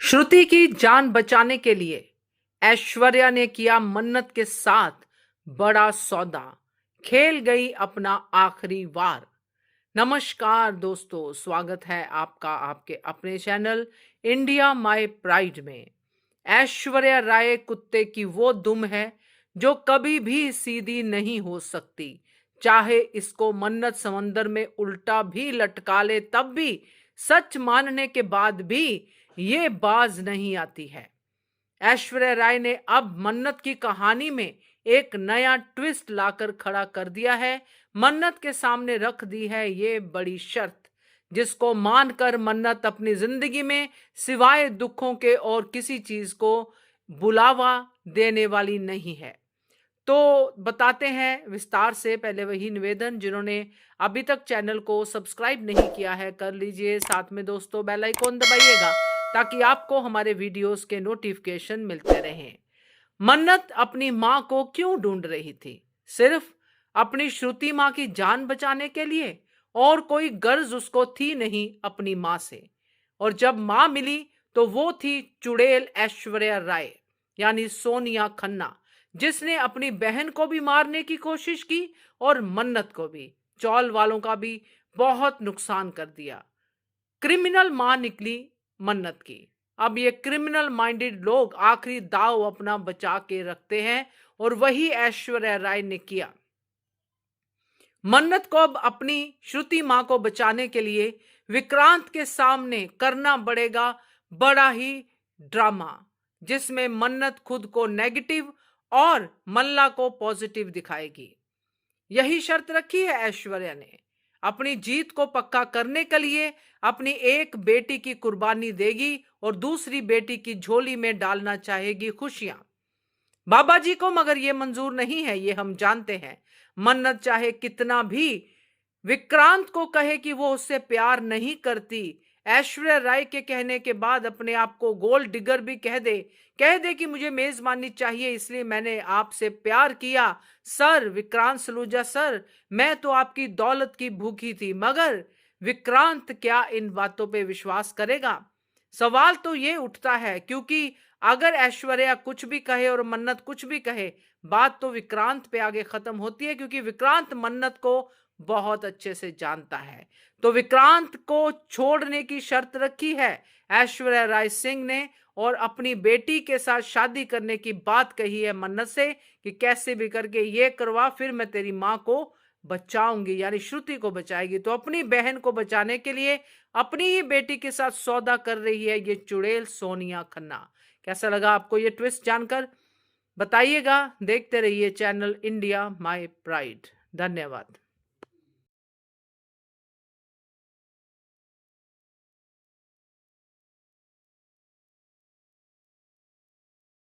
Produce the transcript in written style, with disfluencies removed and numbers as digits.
श्रुति की जान बचाने के लिए ऐश्वर्या ने किया मन्नत के साथ बड़ा सौदा, खेल गई अपना आखिरी वार। नमस्कार दोस्तों, स्वागत है आपका आपके अपने चैनल इंडिया माय प्राइड में। ऐश्वर्या राय कुत्ते की वो दुम है जो कभी भी सीधी नहीं हो सकती। चाहे इसको मन्नत समंदर में उल्टा भी लटका ले तब भी सच मानने के बाद भी ये बाज नहीं आती है। ऐश्वर्या राय ने अब मन्नत की कहानी में एक नया ट्विस्ट लाकर खड़ा कर दिया है। मन्नत के सामने रख दी है ये बड़ी शर्त, जिसको मानकर मन्नत अपनी जिंदगी में सिवाय दुखों के और किसी चीज को बुलावा देने वाली नहीं है। तो बताते हैं विस्तार से। पहले वही निवेदन, जिन्होंने अभी तक चैनल को सब्सक्राइब नहीं किया है कर लीजिए, साथ में दोस्तों बेल आइकॉन दबाइएगा ताकि आपको हमारे वीडियोस के नोटिफिकेशन मिलते रहें। मन्नत अपनी मां को क्यों ढूंढ रही थी? सिर्फ अपनी श्रुति मां की जान बचाने के लिए? और कोई गर्ज उसको थी नहीं अपनी मां से। और जब मां मिली तो वो थी चुड़ैल ऐश्वर्या राय, यानी सोनिया खन्ना, जिसने अपनी बहन को भी मारने की कोशिश की और मन्नत को भी, चौल वालों का भी बहुत नुकसान कर दिया। क्रिमिनल मां निकली मन्नत की। अब ये क्रिमिनल माइंडेड लोग आखिरी दाव अपना बचा के रखते हैं और वही ऐश्वर्या राय ने किया। मन्नत को अब अपनी श्रुति मां को बचाने के लिए विक्रांत के सामने करना पड़ेगा बड़ा ही ड्रामा, जिसमें मन्नत खुद को नेगेटिव और मल्ला को पॉजिटिव दिखाएगी। यही शर्त रखी है ऐश्वर्या ने। अपनी जीत को पक्का करने के लिए अपनी एक बेटी की कुर्बानी देगी और दूसरी बेटी की झोली में डालना चाहेगी खुशियां। बाबा जी को मगर ये मंजूर नहीं है, ये हम जानते हैं। मन्नत चाहे कितना भी विक्रांत को कहे कि वो उससे प्यार नहीं करती, ऐश्वर्या राय के कहने के बाद अपने आप को गोल्ड डिगर भी कह दे कि मुझे मेजबानी चाहिए इसलिए मैंने आपसे प्यार किया। सर विक्रांत सलूजा सर, मैं तो आपकी दौलत की भूखी थी। मगर विक्रांत क्या इन बातों पे विश्वास करेगा? सवाल तो ये उठता है, क्योंकि अगर ऐश्वर्या कुछ भी कहे और मन्नत कुछ भी कहे, बात तो विक्रांत पे आगे खत्म होती है, क्योंकि विक्रांत मन्नत को बहुत अच्छे से जानता है। तो विक्रांत को छोड़ने की शर्त रखी है ऐश्वर्या राय सिंह ने और अपनी बेटी के साथ शादी करने की बात कही है मन्नत से कि कैसे भी करके ये करवा, फिर मैं तेरी मां को बचाऊंगी, यानी श्रुति को बचाएगी। तो अपनी बहन को बचाने के लिए अपनी ही बेटी के साथ सौदा कर रही है ये चुड़ैल सोनिया खन्ना। कैसा लगा आपको ये ट्विस्ट जानकर? बताइएगा। देखते रहिए चैनल इंडिया माय प्राइड। धन्यवाद।